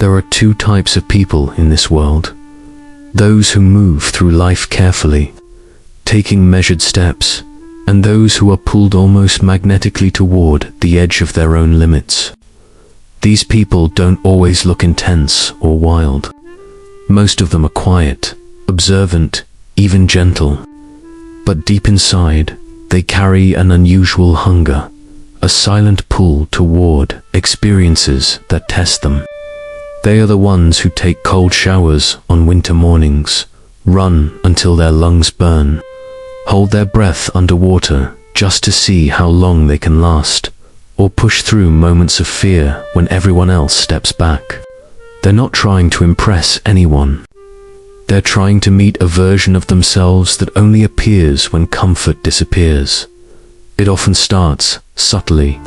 There are two types of people in this world. Those who move through life carefully, taking measured steps, and those who are pulled almost magnetically toward the edge of their own limits. These people don't always look intense or wild. Most of them are quiet, observant, even gentle. But deep inside, they carry an unusual hunger, a silent pull toward experiences that test them. They are the ones who take cold showers on winter mornings, run until their lungs burn, hold their breath underwater just to see how long they can last, or push through moments of fear when everyone else steps back. They're not trying to impress anyone. They're trying to meet a version of themselves that only appears when comfort disappears. It often starts subtly.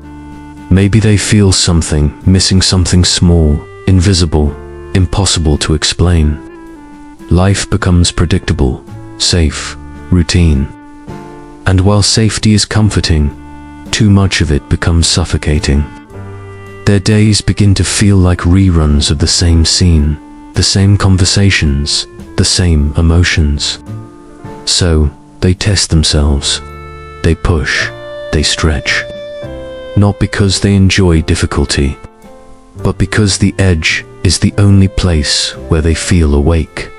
Maybe they feel something, missing something small, invisible, impossible to explain. Life becomes predictable, safe, routine. And while safety is comforting, too much of it becomes suffocating. Their days begin to feel like reruns of the same scene, the same conversations, the same emotions. So, they test themselves. They push, they stretch. Not because they enjoy difficulty, but because the edge is the only place where they feel awake.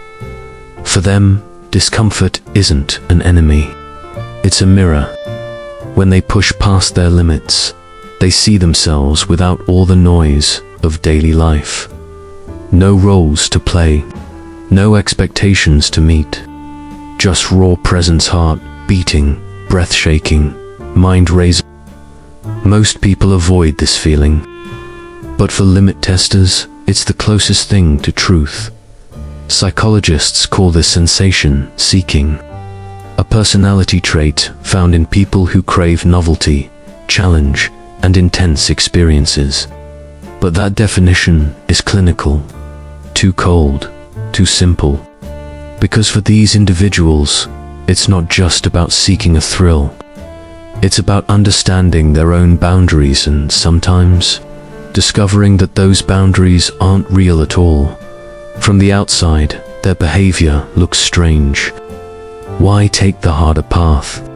For them, discomfort isn't an enemy. It's a mirror. When they push past their limits, they see themselves without all the noise of daily life. No roles to play, no expectations to meet. Just raw presence, heart beating, breath shaking, mind raising. Most people avoid this feeling. But for limit testers, it's the closest thing to truth. Psychologists call this sensation seeking, a personality trait found in people who crave novelty, challenge, and intense experiences. But that definition is clinical, too cold, too simple. Because for these individuals, it's not just about seeking a thrill. It's about understanding their own boundaries and sometimes discovering that those boundaries aren't real at all. From the outside, their behavior looks strange. Why take the harder path?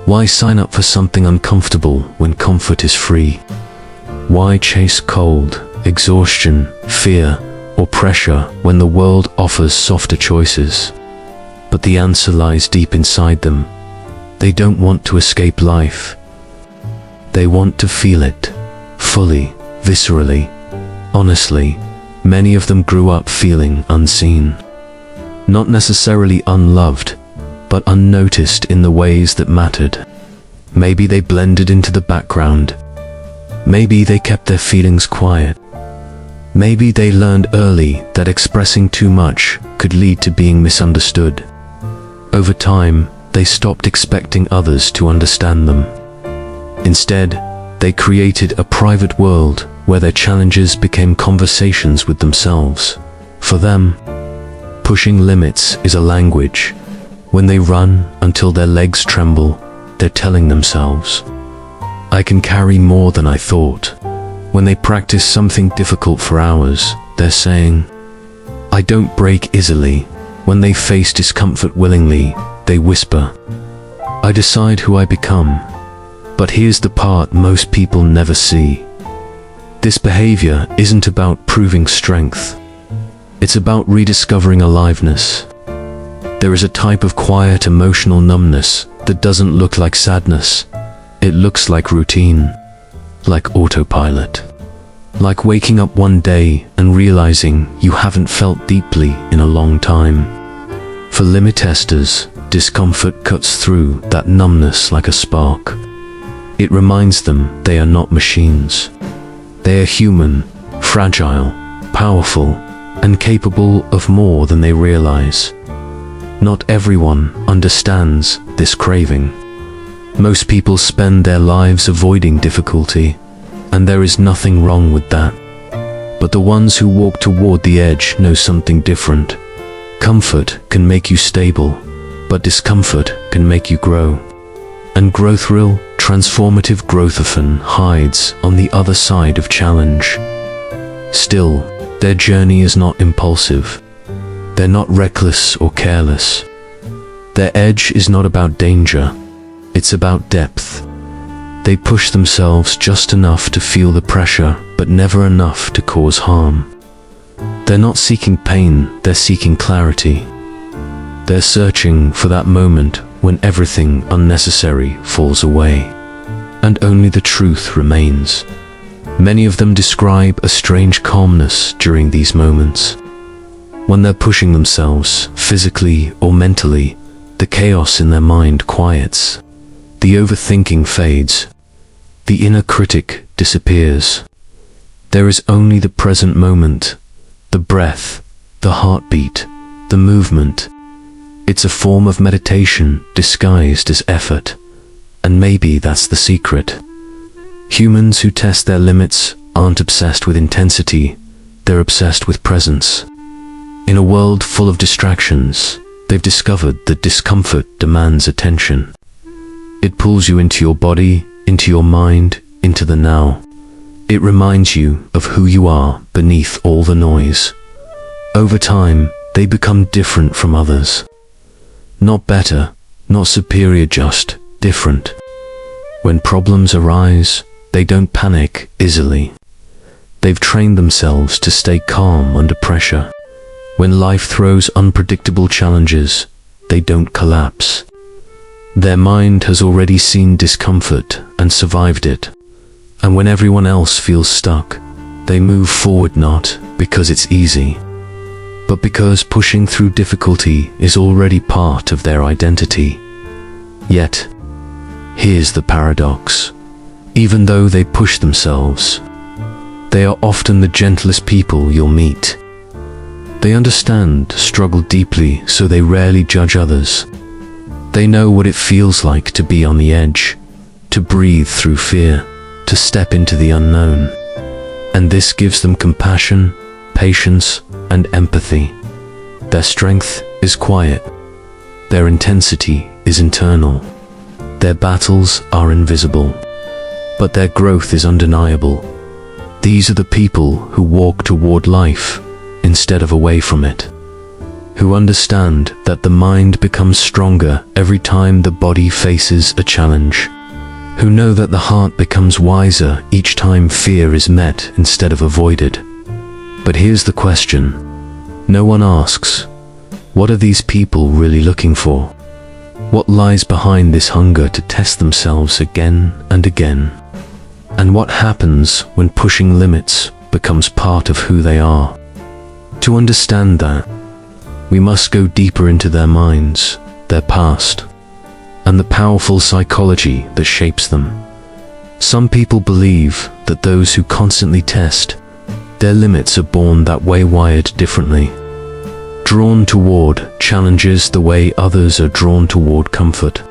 Why sign up for something uncomfortable when comfort is free? Why chase cold, exhaustion, fear, or pressure when the world offers softer choices? But the answer lies deep inside them. They don't want to escape life. They want to feel it, fully, viscerally, honestly. Many of them grew up feeling unseen. Not necessarily unloved, but unnoticed in the ways that mattered. Maybe they blended into the background. Maybe they kept their feelings quiet. Maybe they learned early that expressing too much could lead to being misunderstood. Over time, they stopped expecting others to understand them. Instead, they created a private world where their challenges became conversations with themselves. For them, pushing limits is a language. When they run until their legs tremble, they're telling themselves, I can carry more than I thought. When they practice something difficult for hours, they're saying, I don't break easily. When they face discomfort willingly, they whisper, I decide who I become. But here's the part most people never see. This behavior isn't about proving strength. It's about rediscovering aliveness. There is a type of quiet emotional numbness that doesn't look like sadness. It looks like routine, like autopilot, like waking up one day and realizing you haven't felt deeply in a long time. For limit testers, discomfort cuts through that numbness like a spark. It reminds them they are not machines. They are human, fragile, powerful, and capable of more than they realize. Not everyone understands this craving. Most people spend their lives avoiding difficulty, and there is nothing wrong with that. But the ones who walk toward the edge know something different. Comfort can make you stable, but discomfort can make you grow. And growth, real, transformative growth, often hides on the other side of challenge. Still, Their journey is not impulsive. They're not reckless or careless. Their edge is not about danger. It's about depth. They push themselves just enough to feel the pressure, but never enough to cause harm. They're not seeking pain, they're seeking clarity. They're searching for that moment when everything unnecessary falls away, and only the truth remains. Many of them describe a strange calmness during these moments. When they're pushing themselves, physically or mentally, the chaos in their mind quiets. The overthinking fades. The inner critic disappears. There is only the present moment, the breath, the heartbeat, the movement. It's a form of meditation disguised as effort, and maybe that's the secret. Humans who test their limits aren't obsessed with intensity, they're obsessed with presence. In a world full of distractions, they've discovered that discomfort demands attention. It pulls you into your body, into your mind, into the now. It reminds you of who you are beneath all the noise. Over time, they become different from others. Not better, not superior, just different. When problems arise, they don't panic easily. They've trained themselves to stay calm under pressure. When life throws unpredictable challenges, they don't collapse. Their mind has already seen discomfort and survived it. And when everyone else feels stuck, they move forward not because it's easy, but because pushing through difficulty is already part of their identity. Yet, here's the paradox. Even though they push themselves, they are often the gentlest people you'll meet. They understand struggle deeply, so they rarely judge others. They know what it feels like to be on the edge, to breathe through fear, to step into the unknown. And this gives them compassion, patience, and empathy. Their strength is quiet. Their intensity is internal. Their battles are invisible, but their growth is undeniable. These are the people who walk toward life instead of away from it, who understand that the mind becomes stronger every time the body faces a challenge, who know that the heart becomes wiser each time fear is met instead of avoided. But here's the question. No one asks, what are these people really looking for? What lies behind this hunger to test themselves again and again? And what happens when pushing limits becomes part of who they are? To understand that, we must go deeper into their minds, their past, and the powerful psychology that shapes them. Some people believe that those who constantly test their limits are born that way, wired differently, drawn toward challenges the way others are drawn toward comfort.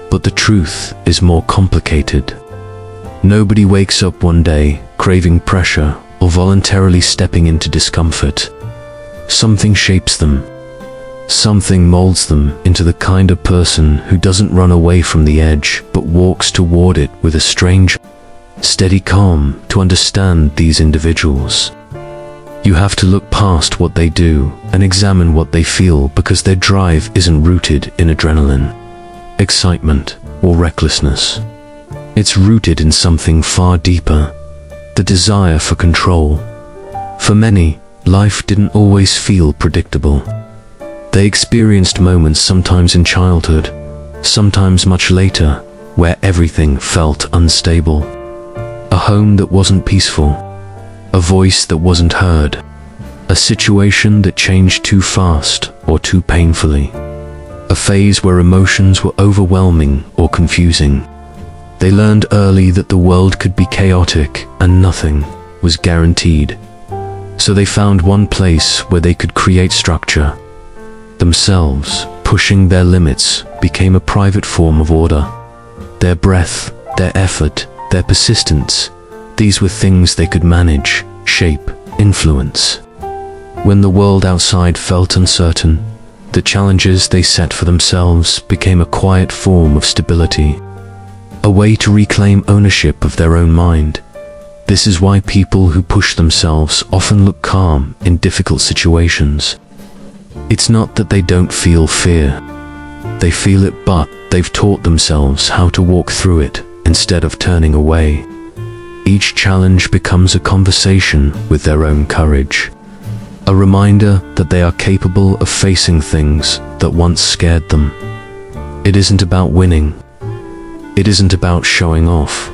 But the truth is more complicated. Nobody wakes up one day craving pressure or voluntarily stepping into discomfort. Something shapes them. Something molds them into the kind of person who doesn't run away from the edge but walks toward it with a strange, steady calm. To understand these individuals, you have to look past what they do and examine what they feel, because their drive isn't rooted in adrenaline, excitement, or recklessness. It's rooted in something far deeper, the desire for control. For many, life didn't always feel predictable. They experienced moments, sometimes in childhood, sometimes much later, where everything felt unstable. A home that wasn't peaceful, a voice that wasn't heard, a situation that changed too fast or too painfully, a phase where emotions were overwhelming or confusing. They learned early that the world could be chaotic and nothing was guaranteed. So they found one place where they could create structure. Themselves, pushing their limits, became a private form of order. Their breath, their effort, their persistence, these were things they could manage, shape, influence. When the world outside felt uncertain, the challenges they set for themselves became a quiet form of stability, a way to reclaim ownership of their own mind. This is why people who push themselves often look calm in difficult situations. It's not that they don't feel fear. They feel it, but they've taught themselves how to walk through it instead of turning away. Each challenge becomes a conversation with their own courage, a reminder that they are capable of facing things that once scared them. It isn't about winning. It isn't about showing off.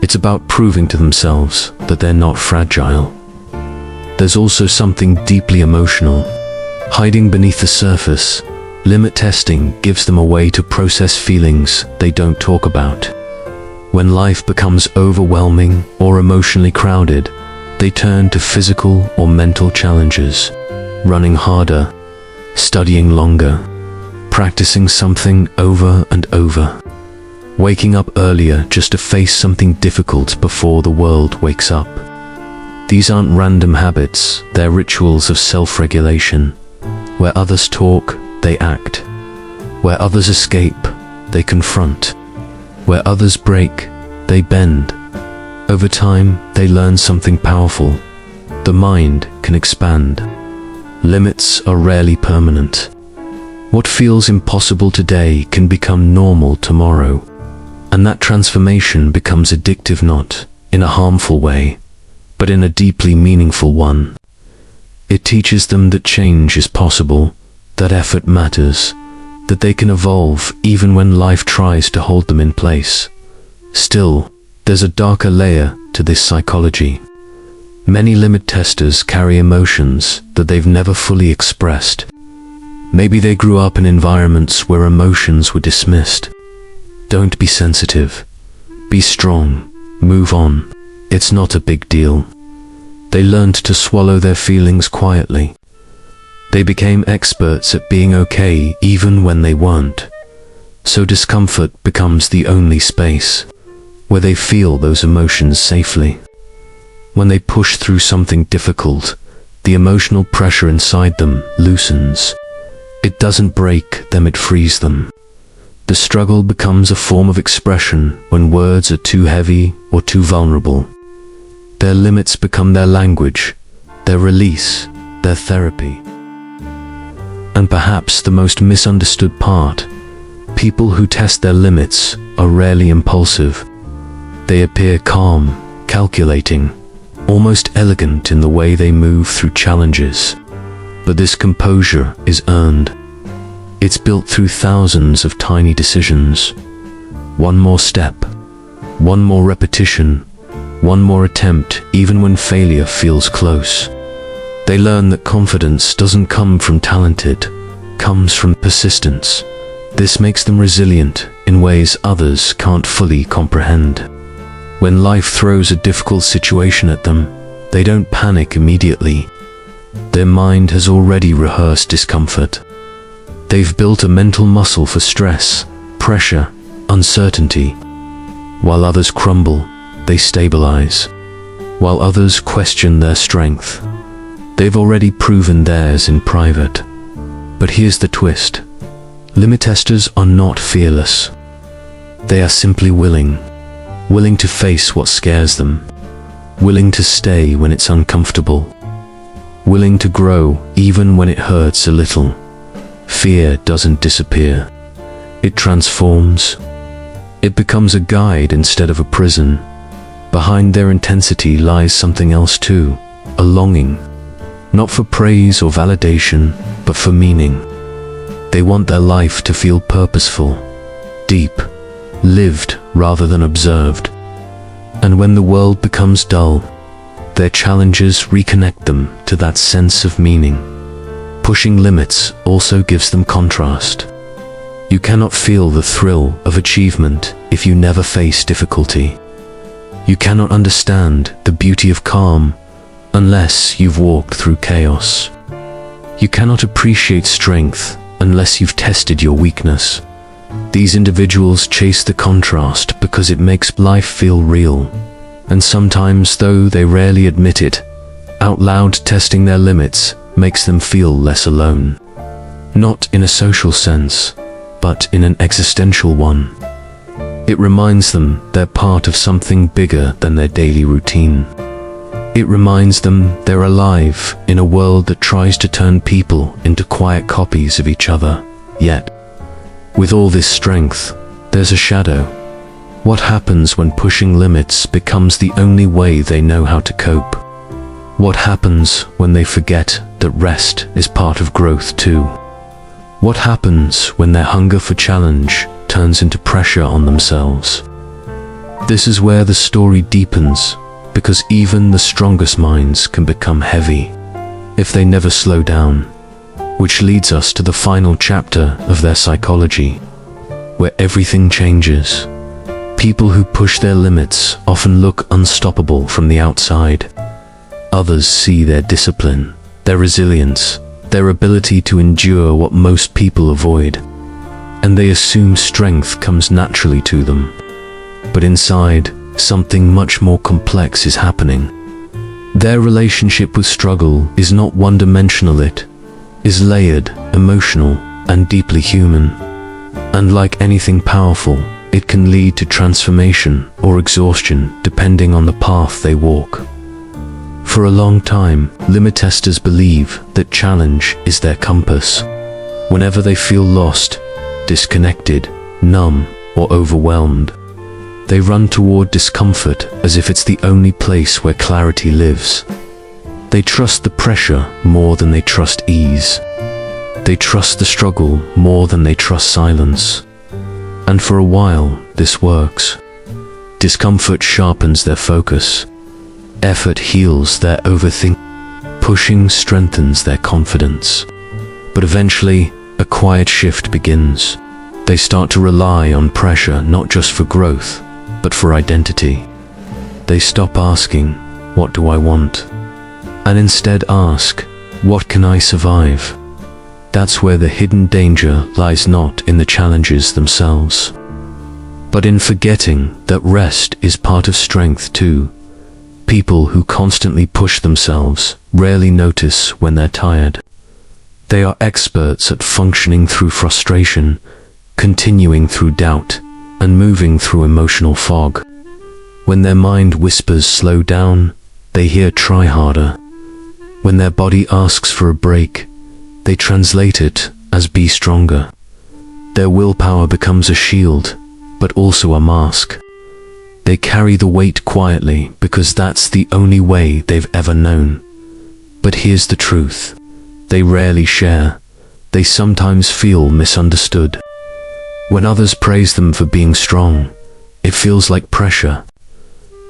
It's about proving to themselves that they're not fragile. There's also something deeply emotional hiding beneath the surface. Limit testing gives them a way to process feelings they don't talk about. When life becomes overwhelming or emotionally crowded, they turn to physical or mental challenges, running harder, studying longer, practicing something over and over, waking up earlier just to face something difficult before the world wakes up. These aren't random habits, they're rituals of self-regulation. Where others talk, they act. Where others escape, they confront. Where others break, they bend. Over time, they learn something powerful. The mind can expand. Limits are rarely permanent. What feels impossible today can become normal tomorrow. And that transformation becomes addictive, not in a harmful way, but in a deeply meaningful one. It teaches them that change is possible, that effort matters, that they can evolve even when life tries to hold them in place. Still, there's a darker layer to this psychology. Many limit testers carry emotions that they've never fully expressed. Maybe they grew up in environments where emotions were dismissed. Don't be sensitive. Be strong. Move on. It's not a big deal. They learned to swallow their feelings quietly. They became experts at being okay even when they weren't. So discomfort becomes the only space where they feel those emotions safely. When they push through something difficult, the emotional pressure inside them loosens. It doesn't break them, it frees them. The struggle becomes a form of expression when words are too heavy or too vulnerable. Their limits become their language, their release, their therapy. And perhaps the most misunderstood part, people who test their limits are rarely impulsive. They appear calm, calculating, almost elegant in the way they move through challenges. But this composure is earned. It's built through thousands of tiny decisions. One more step, one more repetition, one more attempt, even when failure feels close. They learn that confidence doesn't come from talent, it comes from persistence. This makes them resilient in ways others can't fully comprehend. When life throws a difficult situation at them, they don't panic immediately. Their mind has already rehearsed discomfort. They've built a mental muscle for stress, pressure, uncertainty. While others crumble, they stabilize. While others question their strength, they've already proven theirs in private. But here's the twist. Limit testers are not fearless. They are simply willing to face what scares them, willing to stay when it's uncomfortable, willing to grow even when it hurts a little. Fear doesn't disappear. It transforms. It becomes a guide instead of a prison. Behind their intensity lies something else too, a longing, not for praise or validation, but for meaning. They want their life to feel purposeful, deep, lived rather than observed. And when the world becomes dull, their challenges reconnect them to that sense of meaning. Pushing limits also gives them contrast. You cannot feel the thrill of achievement if you never face difficulty. You cannot understand the beauty of calm unless you've walked through chaos. You cannot appreciate strength unless you've tested your weakness. These individuals chase the contrast because it makes life feel real. And sometimes, though they rarely admit it, out loud testing their limits makes them feel less alone. Not in a social sense, but in an existential one. It reminds them they're part of something bigger than their daily routine. It reminds them they're alive in a world that tries to turn people into quiet copies of each other. Yet, with all this strength, there's a shadow. What happens when pushing limits becomes the only way they know how to cope? What happens when they forget that rest is part of growth too? What happens when their hunger for challenge turns into pressure on themselves? This is where the story deepens, because even the strongest minds can become heavy if they never slow down, which leads us to the final chapter of their psychology, where everything changes. People who push their limits often look unstoppable from the outside. Others see their discipline, their resilience, their ability to endure what most people avoid, and they assume strength comes naturally to them. But inside, something much more complex is happening. Their relationship with struggle is not one-dimensional, it is layered, emotional, and deeply human. And like anything powerful, it can lead to transformation or exhaustion depending on the path they walk. For a long time, limit testers believe that challenge is their compass. Whenever they feel lost, disconnected, numb, or overwhelmed, they run toward discomfort as if it's the only place where clarity lives. They trust the pressure more than they trust ease. They trust the struggle more than they trust silence. And for a while, this works. Discomfort sharpens their focus. Effort heals their overthinking. Pushing strengthens their confidence. But eventually, a quiet shift begins. They start to rely on pressure not just for growth, but for identity. They stop asking, "What do I want?" and instead ask, "What can I survive?" That's where the hidden danger lies, not in the challenges themselves, but in forgetting that rest is part of strength too. People who constantly push themselves rarely notice when they're tired. They are experts at functioning through frustration, continuing through doubt, and moving through emotional fog. When their mind whispers slow down, they hear try harder. When their body asks for a break, they translate it as be stronger. Their willpower becomes a shield, but also a mask. They carry the weight quietly because that's the only way they've ever known. But here's the truth. They rarely share. They sometimes feel misunderstood. When others praise them for being strong, it feels like pressure.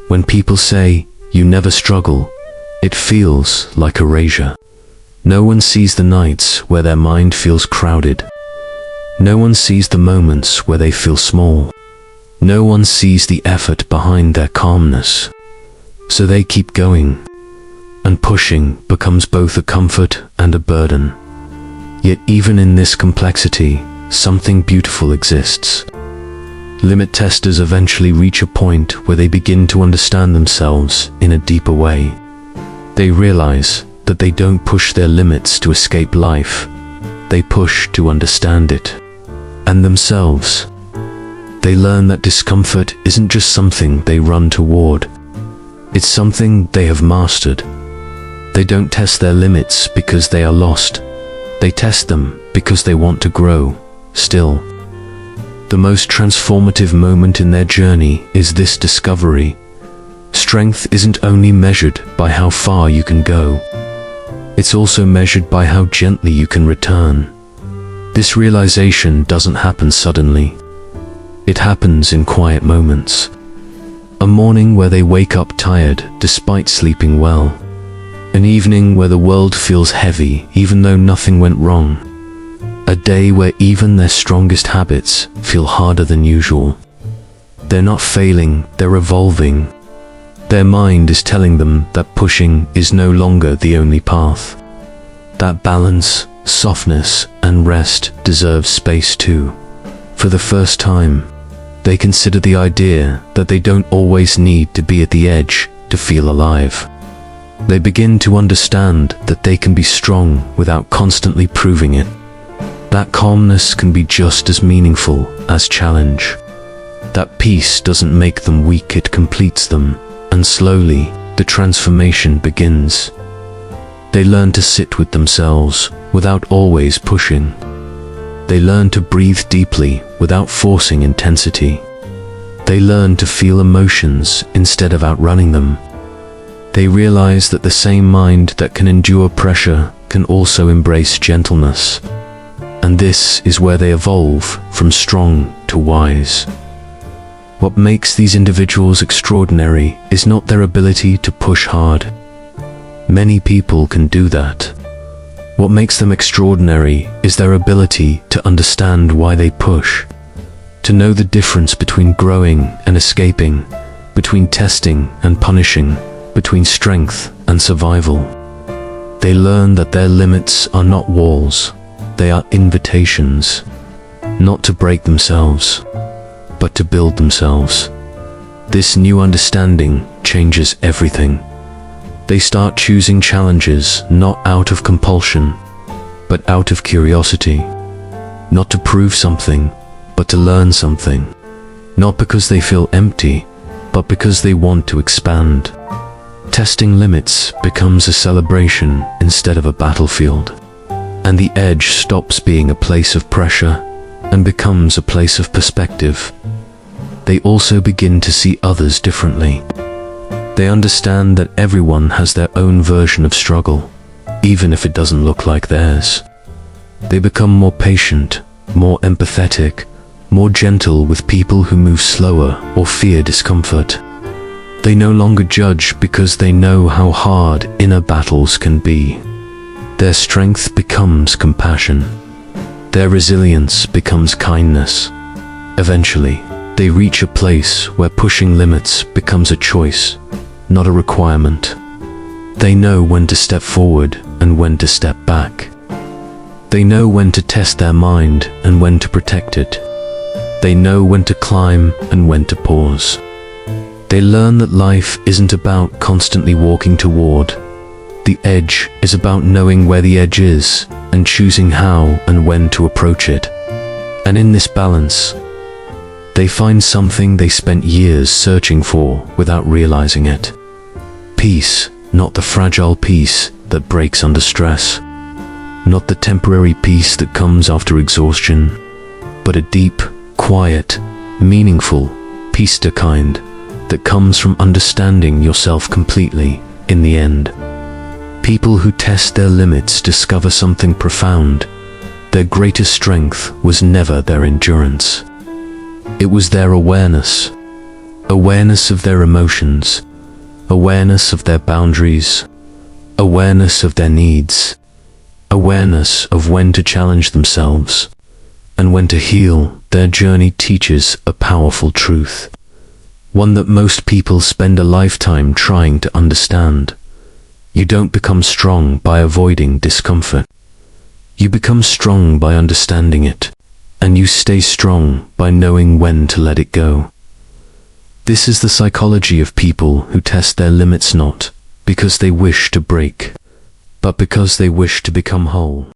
When people say, "You never struggle," it feels like erasure. No one sees the nights where their mind feels crowded. No one sees the moments where they feel small. No one sees the effort behind their calmness. So they keep going, and pushing becomes both a comfort and a burden. Yet even in this complexity, something beautiful exists. Limit testers eventually reach a point where they begin to understand themselves in a deeper way. They realize that they don't push their limits to escape life. They push to understand it, and themselves. They learn that discomfort isn't just something they run toward. It's something they have mastered. They don't test their limits because they are lost. They test them because they want to grow, still. The most transformative moment in their journey is this discovery. Strength isn't only measured by how far you can go. It's also measured by how gently you can return. This realization doesn't happen suddenly. It happens in quiet moments. A morning where they wake up tired despite sleeping well. An evening where the world feels heavy even though nothing went wrong. A day where even their strongest habits feel harder than usual. They're not failing, they're evolving. Their mind is telling them that pushing is no longer the only path. That balance, softness, and rest deserve space too. For the first time, they consider the idea that they don't always need to be at the edge to feel alive. They begin to understand that they can be strong without constantly proving it. That calmness can be just as meaningful as challenge. That peace doesn't make them weak, it completes them, and slowly, the transformation begins. They learn to sit with themselves without always pushing. They learn to breathe deeply without forcing intensity. They learn to feel emotions instead of outrunning them. They realize that the same mind that can endure pressure can also embrace gentleness. And this is where they evolve from strong to wise. What makes these individuals extraordinary is not their ability to push hard. Many people can do that. What makes them extraordinary is their ability to understand why they push, to know the difference between growing and escaping, between testing and punishing, between strength and survival. They learn that their limits are not walls, they are invitations, not to break themselves, but to build themselves. This new understanding changes everything. They start choosing challenges not out of compulsion, but out of curiosity. Not to prove something, but to learn something. Not because they feel empty, but because they want to expand. Testing limits becomes a celebration instead of a battlefield. And the edge stops being a place of pressure and becomes a place of perspective. They also begin to see others differently. They understand that everyone has their own version of struggle, even if it doesn't look like theirs. They become more patient, more empathetic, more gentle with people who move slower or fear discomfort. They no longer judge because they know how hard inner battles can be. Their strength becomes compassion. Their resilience becomes kindness. Eventually, they reach a place where pushing limits becomes a choice, not a requirement. They know when to step forward and when to step back. They know when to test their mind and when to protect it. They know when to climb and when to pause. They learn that life isn't about constantly walking toward. The edge is about knowing where the edge is and choosing how and when to approach it. And in this balance, they find something they spent years searching for without realizing it. Peace, not the fragile peace that breaks under stress. Not the temporary peace that comes after exhaustion, but a deep, quiet, meaningful peace, the kind that comes from understanding yourself completely in the end. People who test their limits discover something profound. Their greatest strength was never their endurance. It was their awareness. Awareness of their emotions. Awareness of their boundaries. Awareness of their needs. Awareness of when to challenge themselves and when to heal. Their journey teaches a powerful truth, one that most people spend a lifetime trying to understand. You don't become strong by avoiding discomfort. You become strong by understanding it, and you stay strong by knowing when to let it go. This is the psychology of people who test their limits not because they wish to break, but because they wish to become whole.